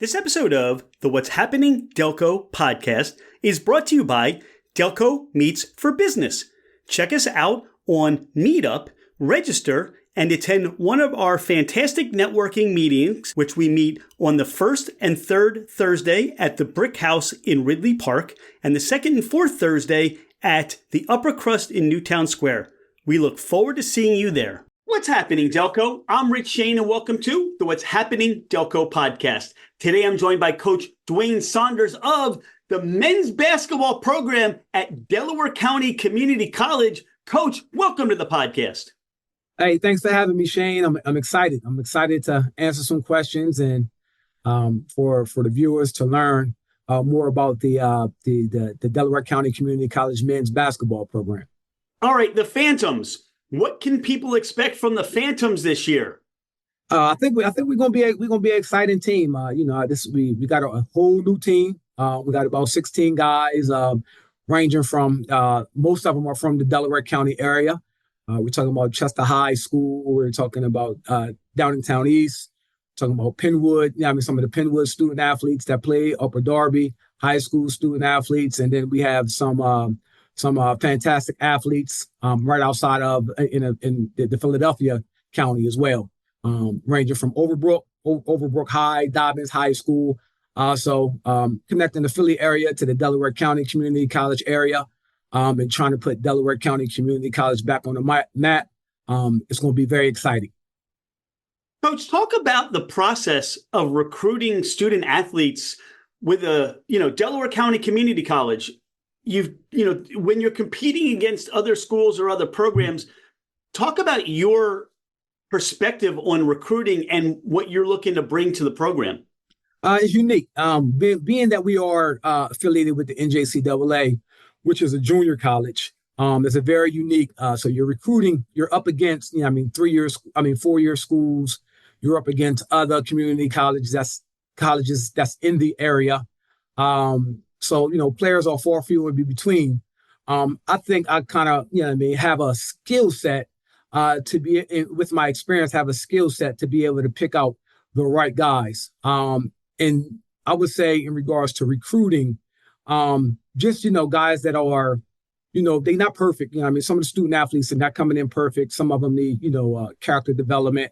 This episode of the What's Happening Delco podcast is brought to you by Delco Meets for Business. Check us out on Meetup, register, and attend one of our fantastic networking meetings, which we meet on the first and third Thursday at the Brick House in Ridley Park, and the second and fourth Thursday at the Upper Crust in Newtown Square. We look forward to seeing you there. What's happening, Delco? I'm Rich Shane, and welcome to the What's Happening Delco podcast. Today, I'm joined by Coach Dwayne Saunders of the men's basketball program at Delaware County Community College. Coach, welcome to the podcast. Hey, thanks for having me, Shane. I'm excited. I'm excited to answer some questions and for the viewers to learn more about the Delaware County Community College men's basketball program. All right, the Phantoms. What can people expect from the Phantoms this year? I think we're gonna be an exciting team. We got a whole new team. We got about 16 guys, ranging from most of them are from the Delaware County area. We're talking about Chester High School. We're talking about Downingtown East. Talking about Penwood. Some of the Penwood student athletes that play, Upper Darby High School student athletes, and then we have some fantastic athletes right outside of in the Philadelphia County as well, ranging from Overbrook High, Dobbins High School. So connecting the Philly area to the Delaware County Community College area, and trying to put Delaware County Community College back on the map. It's going to be very exciting. Coach, talk about the process of recruiting student athletes with Delaware County Community College. When you're competing against other schools or other programs, talk about your perspective on recruiting and what you're looking to bring to the program. It's unique. Being that we are affiliated with the NJCAA, which is a junior college, it's a very unique. So you're recruiting, you're up against, 4-year schools. You're up against other community colleges that's in the area. So, players are far few in between. I think I kind of, have a skill set to be, with my experience, have a skill set to be able to pick out the right guys. And I would say in regards to recruiting, just, guys that are, they're not perfect. Some of the student athletes are not coming in perfect. Some of them need, character development.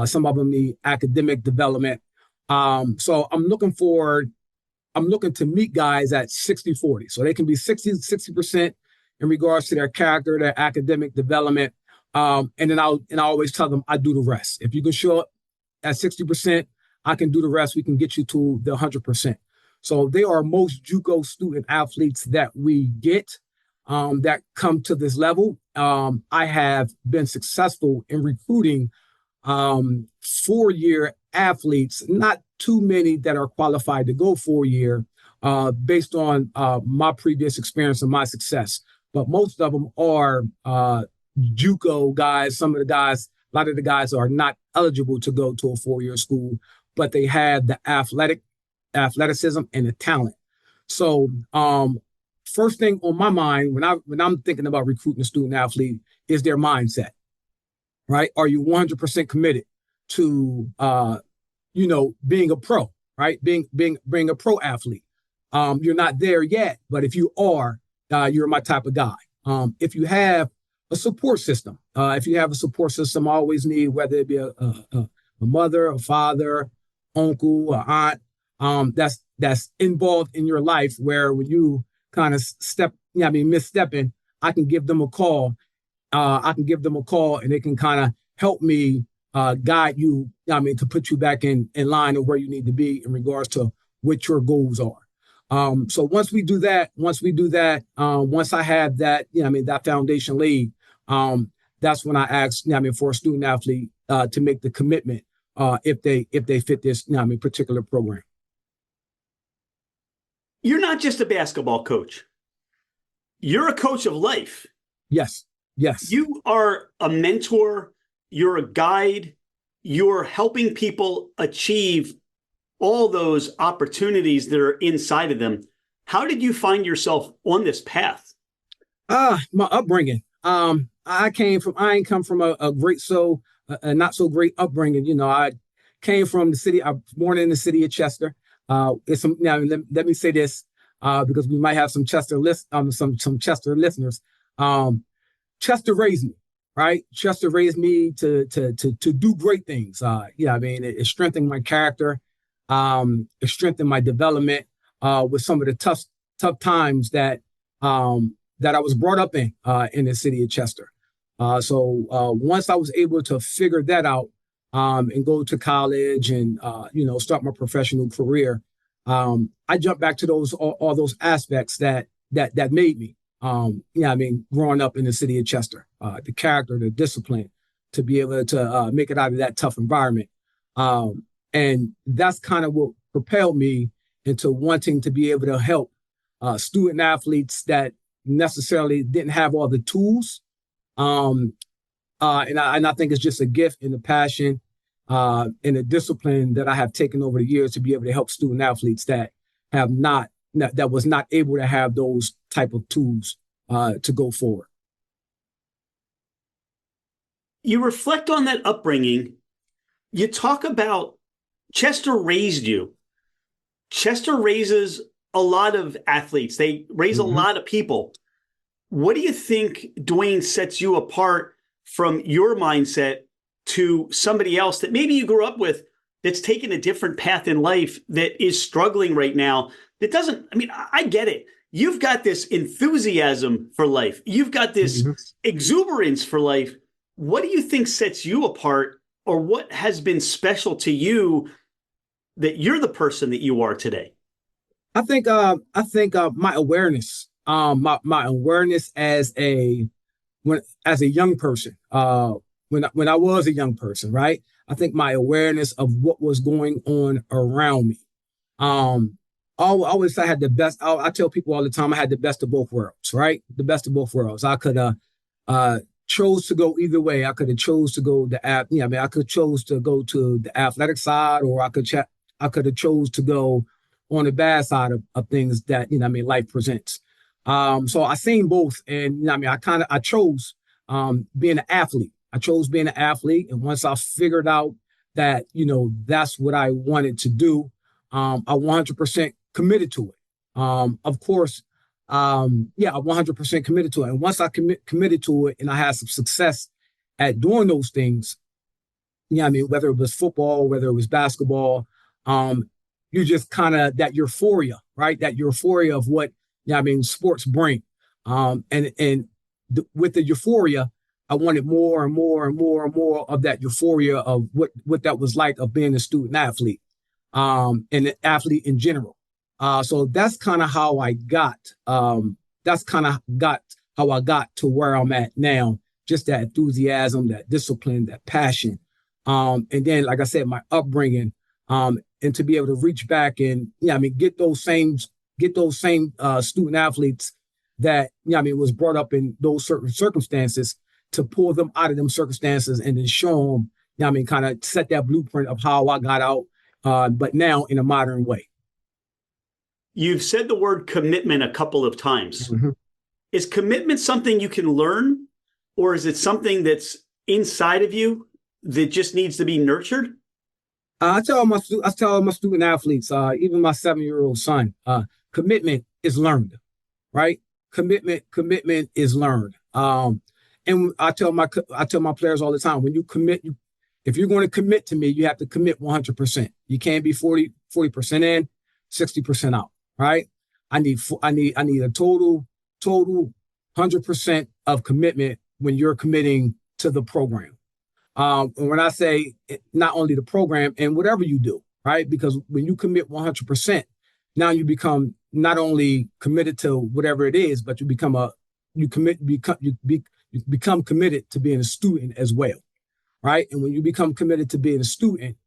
Some of them need academic development. So I'm looking to meet guys at 60-40. So they can be 60% in regards to their character, their academic development. And then I always tell them I do the rest. If you can show up at 60%, I can do the rest. We can get you to the 100%. So they are most JUCO student athletes that we get that come to this level. I have been successful in recruiting 4-year athletes, not too many that are qualified to go 4-year, based on my previous experience and my success. But most of them are JUCO guys. A lot of the guys are not eligible to go to a 4-year school, but they have the athleticism and the talent. So first thing on my mind when I'm thinking about recruiting a student athlete is their mindset, right? Are you 100% committed to being a pro, right? Being a pro athlete. You're not there yet, but if you are, you're my type of guy. If you have a support system, I always need, whether it be a mother, a father, uncle, or aunt, that's involved in your life, where when you kind of misstepping, I can give them a call. And they can kind of help me guide you, to put you back in line of where you need to be in regards to what your goals are. So once we do that, once I have that, that foundation laid, that's when I ask, for a student athlete to make the commitment if they fit this, particular program. You're not just a basketball coach. You're a coach of life. Yes. You are a mentor. You're a guide. You're helping people achieve all those opportunities that are inside of them. How did you find yourself on this path? My upbringing. I ain't come from a not so great upbringing. I came from the city. I was born in the city of Chester. It's some, now let me say this, because we might have some some Chester listeners. Chester raised me, right? Chester raised me to do great things. Yeah, I mean, it strengthened my character. It strengthened my development with some of the tough times that that I was brought up in the city of Chester. So once I was able to figure that out and go to college and start my professional career, I jumped back to all those aspects that made me. I mean, growing up in the city of Chester, the character, the discipline, to be able to make it out of that tough environment. And that's kind of what propelled me into wanting to be able to help student athletes that necessarily didn't have all the tools. And I think it's just a gift and a passion and a discipline that I have taken over the years to be able to help student athletes that was not able to have those type of tools to go forward. You reflect on that upbringing. You talk about Chester raised you. Chester raises a lot of athletes. They raise a lot of people. What do you think, Dwayne, sets you apart from your mindset to somebody else that maybe you grew up with that's taken a different path in life that is struggling right now? That doesn't, I mean, I get it. You've got this enthusiasm for life. You've got this exuberance for life. What do you think sets you apart, or what has been special to you that you're the person that you are today? I think my awareness, my awareness as a young person, when I was a young person, right? I think my awareness of what was going on around me. I always I had the best. I tell people all the time I had the best of both worlds, right? The best of both worlds. I could chose to go either way. I could have chose to go I could chose to go to the athletic side, or I could have chose to go on the bad side of things that life presents. So I seen both, and I chose being an athlete. I chose being an athlete, and once I figured out that that's what I wanted to do, I 100% committed to it. Of course, I 100% committed to it. And once I committed to it, and I had some success at doing those things, whether it was football, whether it was basketball, you just kind of that euphoria, right? That euphoria of what sports bring, with the euphoria, I wanted more and more and more and more of that euphoria of what that was like of being a student athlete, and an athlete in general. So that's kind of how I got. How I got to where I'm at now. Just that enthusiasm, that discipline, that passion, and then, like I said, my upbringing, and to be able to reach back and get those same student athletes that was brought up in those certain circumstances, to pull them out of them circumstances and then show them, kind of set that blueprint of how I got out, but now in a modern way. You've said the word commitment a couple of times. Is commitment something you can learn, or is it something that's inside of you that just needs to be nurtured? I tell my student athletes, even my 7-year-old son, commitment is learned, right? Commitment is learned. And I tell my players all the time, when you commit, if you're going to commit to me, you have to commit 100%. You can't be 40% in, 60% out, right? I need a total 100% of commitment when you're committing to the program. And when I say not only the program and whatever you do, right? Because when you commit 100%, now you become not only committed to whatever it is, but you become committed to being a student as well, right? And when you become committed to being a student,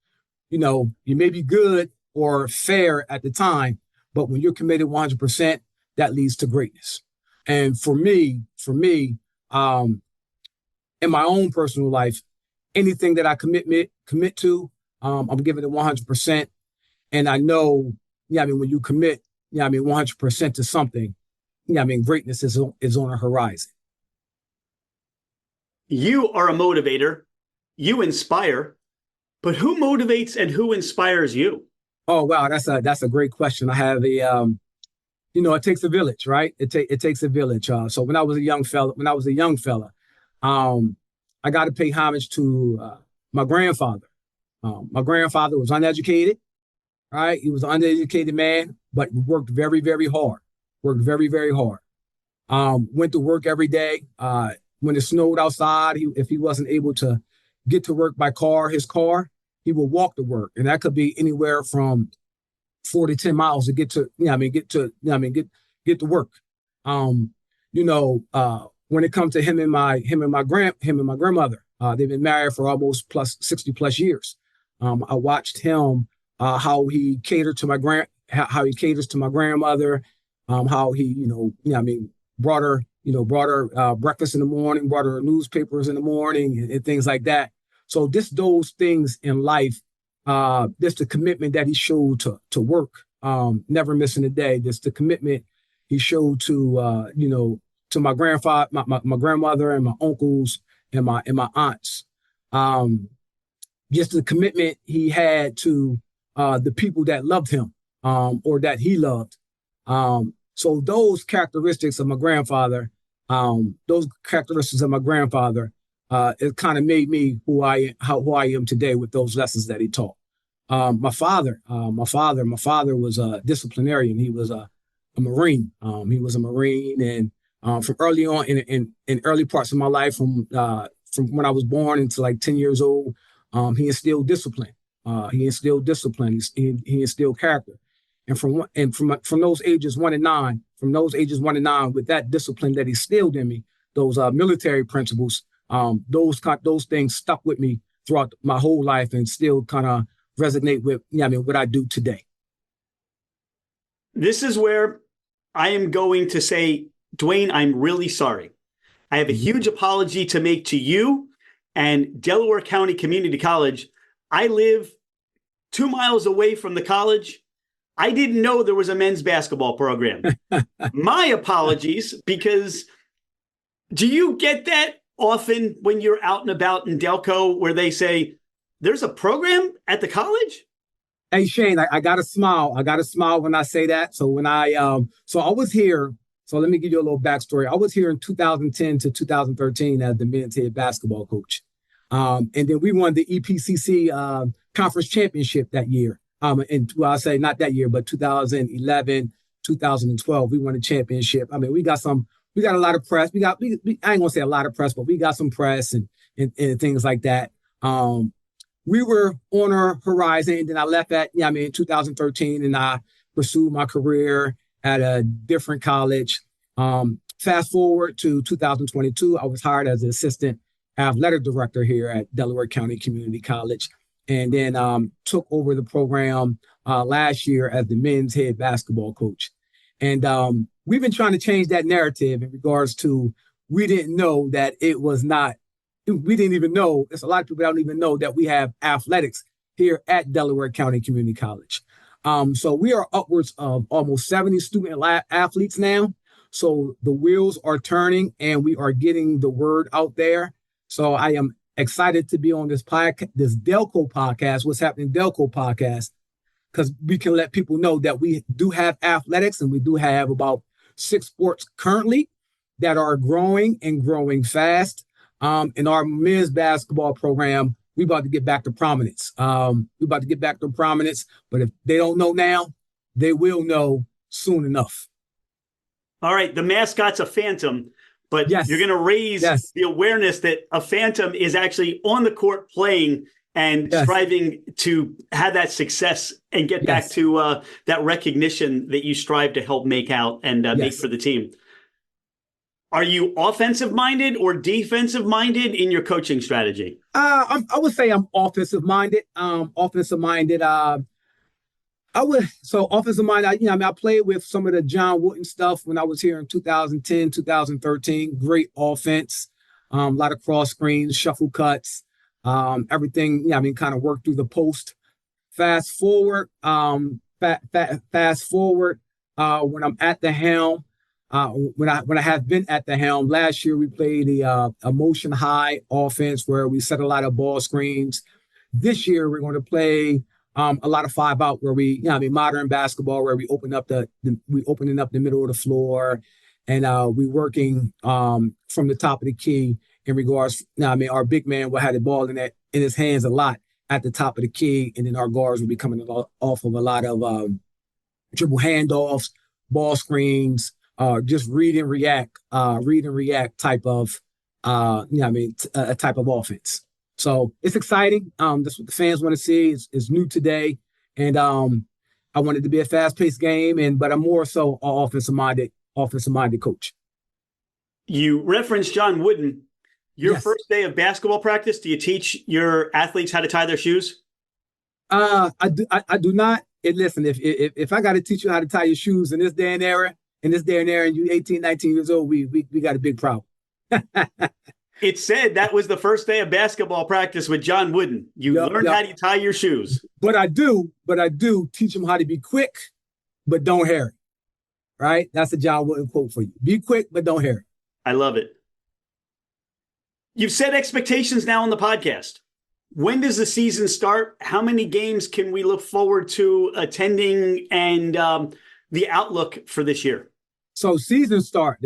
you may be good or fair at the time, but when you're committed 100%, that leads to greatness. And for me, in my own personal life, anything that I commit to, I'm giving it 100%. And I know, when you commit, 100% to something, greatness is on the horizon. You are a motivator. You inspire. But who motivates and who inspires you? Oh wow, that's a great question. I have it takes a village, right? It takes a village. So when I was a young fella, um, I got to pay homage to my grandfather. My grandfather was uneducated, right? He was an uneducated man, but worked very, very hard. Worked very, very hard. Went to work every day. When it snowed outside, if he wasn't able to get to work by his car, he would walk to work, and that could be anywhere from 4 to 10 miles to get to, get to work. Um, when it comes to him and my grandmother, they've been married for almost plus 60 plus years. I watched him, how he catered to how he caters to my grandmother, how he, brought her breakfast in the morning, brought her newspapers in the morning, and things like that. So just those things in life, just the commitment that he showed to work, never missing a day. Just the commitment he showed to my grandfather, my grandmother, and my uncles and my aunts. Just the commitment he had to the people that loved him, or that he loved. So those characteristics of my grandfather, it kind of made me who I am today with those lessons that he taught. My father was a disciplinarian. He was a Marine. He was a Marine, and from early on in early parts of my life, from when I was born until like 10 years old, he instilled discipline. He instilled character. And from those ages 1 and 9, with that discipline that he instilled in me, those military principles, those things stuck with me throughout my whole life and still kind of resonate with what I do today. This is where I am going to say, Dwayne, I'm really sorry. I have a huge apology to make to you and Delaware County Community College. I live 2 miles away from the college. I didn't know there was a men's basketball program. My apologies, because do you get that often when you're out and about in Delco where they say, there's a program at the college? Hey, Shane, I got to smile. I got to smile when I say that. So I was here. So let me give you a little backstory. I was here in 2010 to 2013 as the men's head basketball coach. And then we won the EPCC conference championship that year. I'll say not that year, but 2011, 2012, we won the championship. I mean, we got a lot of press. I ain't gonna say a lot of press, but we got some press and things like that. We were on our horizon, and then I left in 2013, and I pursued my career at a different college. Fast forward to 2022, I was hired as an assistant athletic director here at Delaware County Community College, and then took over the program last year as the men's head basketball coach. And we've been trying to change that narrative in regards to, we didn't know that it was not, we didn't even know, there's a lot of people that don't even know that we have athletics here at Delaware County Community College. So we are upwards of almost 70 student athletes now. So the wheels are turning and we are getting the word out there. So I am excited to be on this podcast, this Delco podcast, What's Happening Delco podcast, because we can let people know that we do have athletics, and we do have about 6 sports currently that are growing and growing fast. In our men's basketball program, we about to get back to prominence. But if they don't know now, they will know soon enough. All right. The mascot's a phantom, but yes, you're going to raise the awareness that a phantom is actually on the court playing and striving to have that success and get back to that recognition that you strive to help make out and make for the team. Are you offensive minded or defensive minded in your coaching strategy? I would say I'm offensive minded. Offensive minded. I played with some of the John Wooden stuff when I was here in 2010, 2013. Great offense. A lot of cross screens, shuffle cuts, everything. Kind of worked through the post. Fast forward. When I'm at the helm. When I have been at the helm, last year we played a motion high offense where we set a lot of ball screens. This year we're going to play A lot of 5-out where we, modern basketball where we open up we opening up the middle of the floor, and we working from the top of the key in regards. Our big man will have the ball in his hands a lot at the top of the key, and then our guards will be coming off of a lot of dribble handoffs, ball screens, just read and react type of a type of offense. So it's exciting. That's what the fans want to see. It's new today, and I want it to be a fast-paced game, but I'm more so an offensive-minded coach. You referenced John Wooden. Your Yes. first day of basketball practice, do you teach your athletes how to tie their shoes? I do not. And listen, if I got to teach you how to tie your shoes in this day and era, and you 18, 19 years old, we got a big problem. It said that was the first day of basketball practice with John Wooden. You learned how to tie your shoes. But I do teach them how to be quick, but don't hurry. Right? That's a John Wooden quote for you. Be quick, but don't hurry. I love it. You've set expectations now on the podcast. When does the season start? How many games can we look forward to attending, and the outlook for this year? So the season start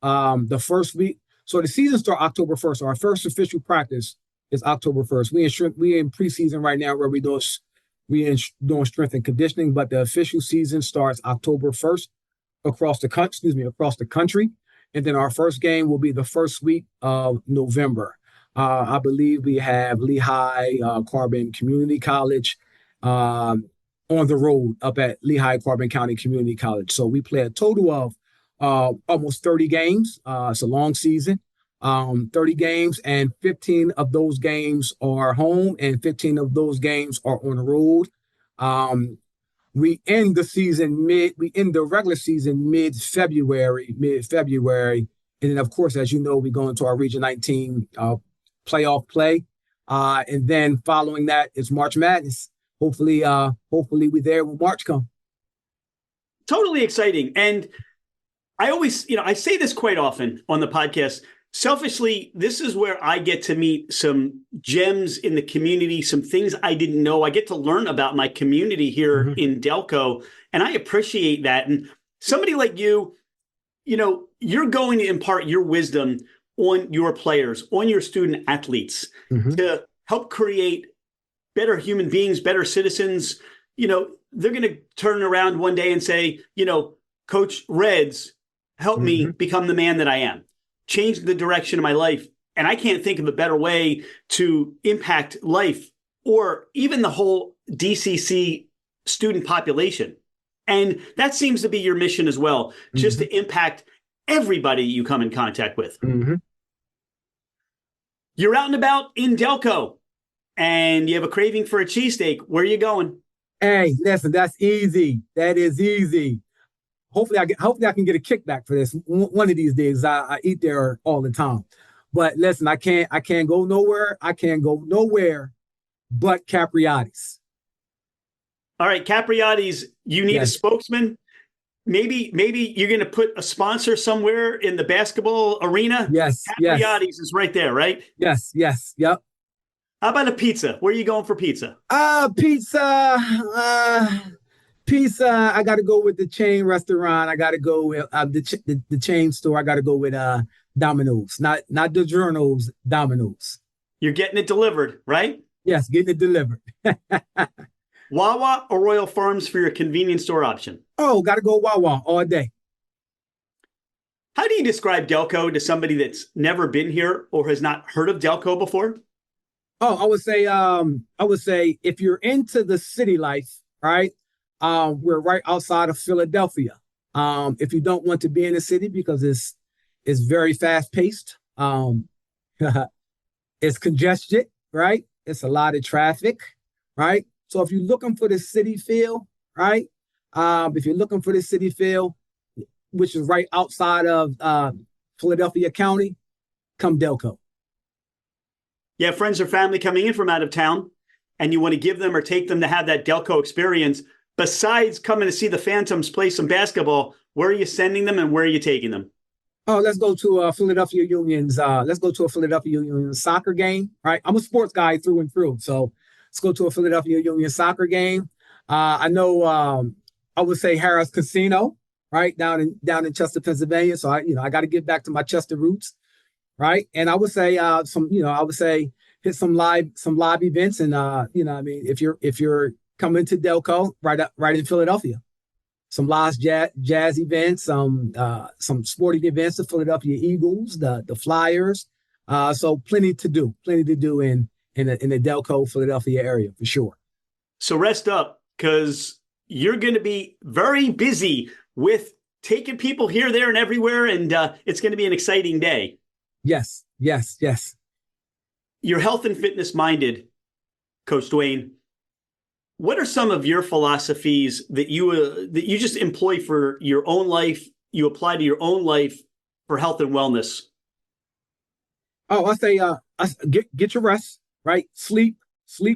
the first week. So the season start October 1st. Our first official practice is October 1st. We in preseason right now where we doing strength and conditioning, but the official season starts October 1st across the country. And then our first game will be the first week of November. I believe we have Lehigh Carbon Community College on the road up at Lehigh Carbon County Community College. So we play a total of almost 30 games. It's a long season, 30 games, and 15 of those games are home and 15 of those games are on the road. We end the regular season mid-February. And then, of course, as you know, we go into our Region 19 playoff play. And then following that is March Madness. Hopefully we're there when March comes. Totally exciting. And I always, I say this quite often on the podcast. Selfishly, this is where I get to meet some gems in the community, some things I didn't know. I get to learn about my community here in Delco, and I appreciate that. And somebody like you, you're going to impart your wisdom on your players, on your student athletes to help create better human beings, better citizens. They're going to turn around one day and say, Coach Reds, help me become the man that I am, change the direction of my life. And I can't think of a better way to impact life or even the whole DCC student population. And that seems to be your mission as well, just to impact everybody you come in contact with. You're out and about in Delco and you have a craving for a cheesesteak. Where are you going? Hey, listen, that's easy. That is easy. Hopefully I can get a kickback for this. One of these days, I eat there all the time. But listen, I can't go nowhere. I can't go nowhere but Capriati's. All right, Capriati's, you need a spokesman. Maybe you're going to put a sponsor somewhere in the basketball arena. Yes. Capriati's is right there, right? Yes. Yep. How about a pizza? Where are you going for pizza? Pizza, I got to go with the chain restaurant. I got to go with the chain store. I got to go with Domino's, not DiGiorno's, Domino's. You're getting it delivered, right? Yes, getting it delivered. Wawa or Royal Farms for your convenience store option? Oh, got to go Wawa all day. How do you describe Delco to somebody that's never been here or has not heard of Delco before? Oh, I would say if you're into the city life, right? We're right outside of Philadelphia. If you don't want to be in the city because it's very fast paced, it's congested, right? It's a lot of traffic, right? So if you're looking for the city feel, right? If you're looking for the city feel, which is right outside of Philadelphia County, come Delco. You have friends or family coming in from out of town, and you want to give them or take them to have that Delco experience. Besides coming to see the Phantoms play some basketball, where are you sending them and where are you taking them? Oh, let's go to Philadelphia Union's. Let's go to a Philadelphia Union soccer game. Right, I'm a sports guy through and through. So Let's go to a Philadelphia Union soccer game. I know I would say Harris Casino, right down in Chester, Pennsylvania. So I got to get back to my Chester roots, right? And I would say hit some live events, and if you're coming to Delco, right in Philadelphia, some live jazz events, some sporting events, the Philadelphia Eagles, the Flyers. So plenty to do in the Delco, Philadelphia area for sure. So rest up, because you're going to be very busy with taking people here, there, and everywhere, and it's going to be an exciting day. Yes. You're health and fitness minded, Coach Dwayne. What are some of your philosophies that you just employ for your own life, you apply to your own life for health and wellness? Oh, I say get your rest, right? Sleep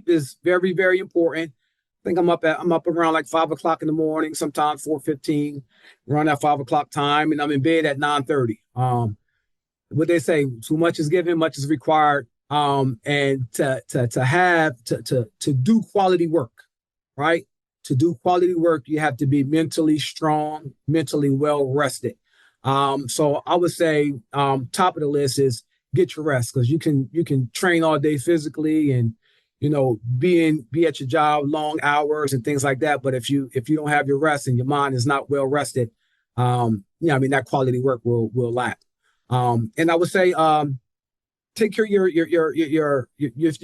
is very, very important. I think I'm up around like 5:00 in the morning, sometimes 4:15, around that 5:00 time, and I'm in bed at 9:30. What they say, too much is given, much is required. And to do quality work, right? To do quality work, you have to be mentally strong, mentally well rested. So I would say top of the list is get your rest, because you can train all day physically and be at your job long hours and things like that. But if you don't have your rest and your mind is not well rested, that quality work will lack. And I would say take care of your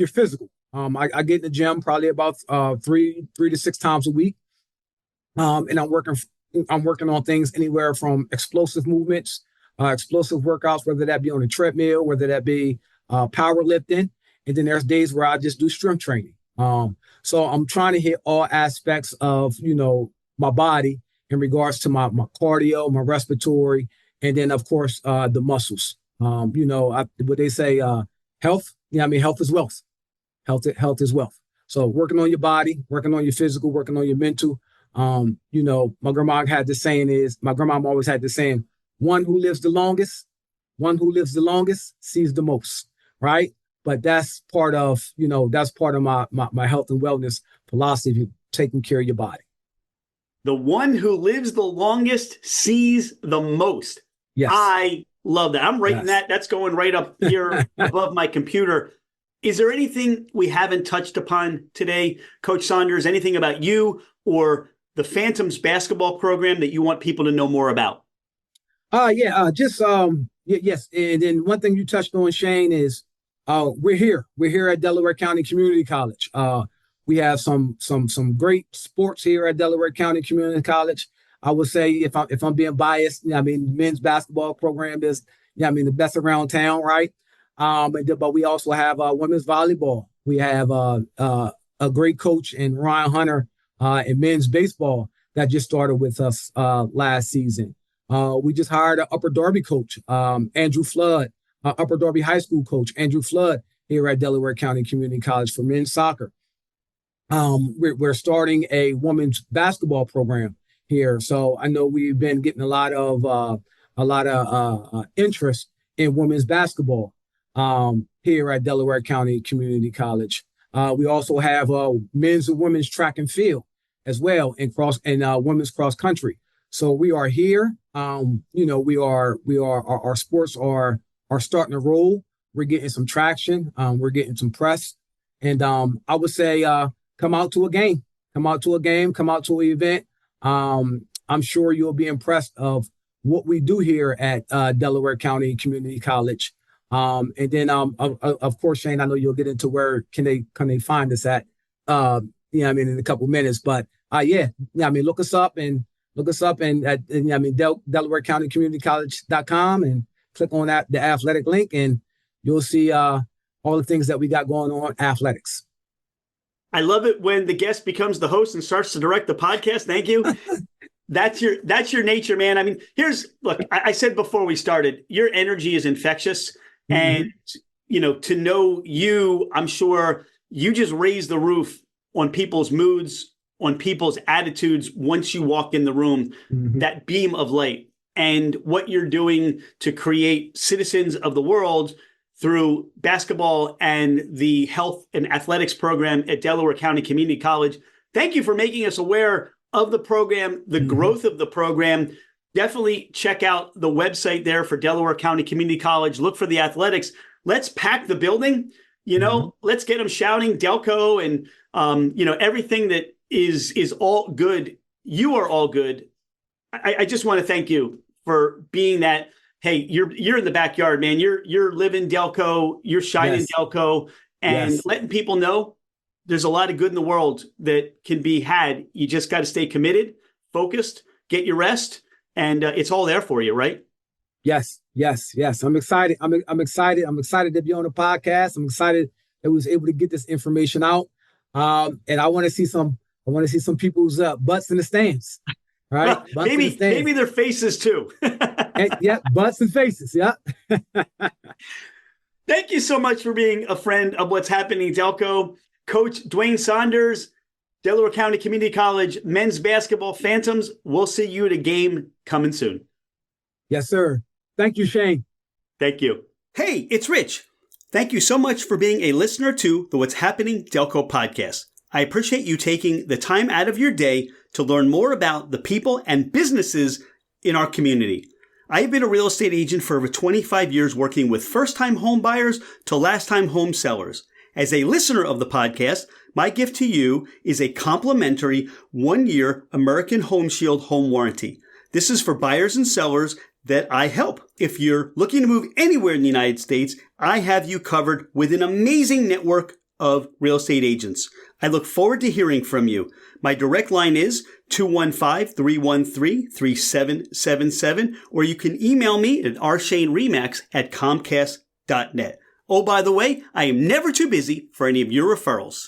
physical. I get in the gym probably about 3 to 6 times a week. And I'm working on things anywhere from explosive movements, explosive workouts, whether that be on a treadmill, whether that be powerlifting. And then there's days where I just do strength training. So I'm trying to hit all aspects of, my body in regards to my cardio, my respiratory, and then of course the muscles. What they say, health. Health is wealth. Health is wealth. So working on your body, working on your physical, working on your mental. My grandma always had the saying, one who lives the longest sees the most, right? But that's part of my health and wellness philosophy, taking care of your body. The one who lives the longest sees the most. Yes. I love that. I'm writing that. That's going right up here above my computer. Is there anything we haven't touched upon today, Coach Saunders? Anything about you or the Phantoms basketball program that you want people to know more about? Yes. And then one thing you touched on, Shane, is we're here at Delaware County Community College. We have some great sports here at Delaware County Community College. I would say, if I'm being biased, men's basketball program is, the best around town, right? But we also have women's volleyball. We have a great coach in Ryan Hunter in men's baseball that just started with us last season. We just hired an Upper Darby coach, Andrew Flood, Upper Darby High School coach, Andrew Flood, here at Delaware County Community College for men's soccer. We're starting a women's basketball program here. So I know we've been getting a lot of interest in women's basketball here at Delaware County Community College. We also have men's and women's track and field as well, and women's cross country. So we are here. Our sports are starting to roll. We're getting some traction. We're getting some press, and I would say come out to a game, come out to an event. I'm sure you'll be impressed of what we do here at Delaware County Community College. And then, of course, Shane, I know you'll get into where can they find us at, in a couple minutes. But look us up at Delaware County Community College.com and click on the athletic link, and you'll see all the things that we got going on athletics. I love it when the guest becomes the host and starts to direct the podcast. Thank you. That's your nature, man. I mean, look, I said before we started, your energy is infectious. Mm-hmm. And, to know you, I'm sure you just raise the roof on people's moods, on people's attitudes once you walk in the room, mm-hmm. that beam of light, and what you're doing to create citizens of the world through basketball and the health and athletics program at Delaware County Community College. Thank you for making us aware of the program, the growth of the program. Definitely check out the website there for Delaware County Community College. Look for the athletics. Let's pack the building. Let's get them shouting Delco and, everything that is all good. You are all good. I just want to thank you for being that. Hey, you're in the backyard, man. You're living Delco. You're shining Delco, and letting people know there's a lot of good in the world that can be had. You just got to stay committed, focused, get your rest, and it's all there for you, right? Yes. I'm excited. I'm excited. I'm excited to be on the podcast. I'm excited that we was able to get this information out. And I want to see some people's butts in the stands. Right? Well, maybe their faces too. Butts and faces. Yeah. Thank you so much for being a friend of What's Happening Delco. Coach Dwayne Saunders, Delaware County Community College men's basketball Phantoms. We'll see you at a game coming soon. Yes, sir. Thank you, Shane. Thank you. Hey, it's Rich. Thank you so much for being a listener to the What's Happening Delco podcast. I appreciate you taking the time out of your day to learn more about the people and businesses in our community. I've been a real estate agent for over 25 years, working with first-time home buyers to last-time home sellers. As a listener of the podcast, my gift to you is a complimentary 1-year American Home Shield home warranty. This is for buyers and sellers that I help. If you're looking to move anywhere in the United States, I have you covered with an amazing network of real estate agents. I look forward to hearing from you. My direct line is 215-313-3777, or you can email me at rshaneremax@comcast.net. Oh, by the way, I am never too busy for any of your referrals.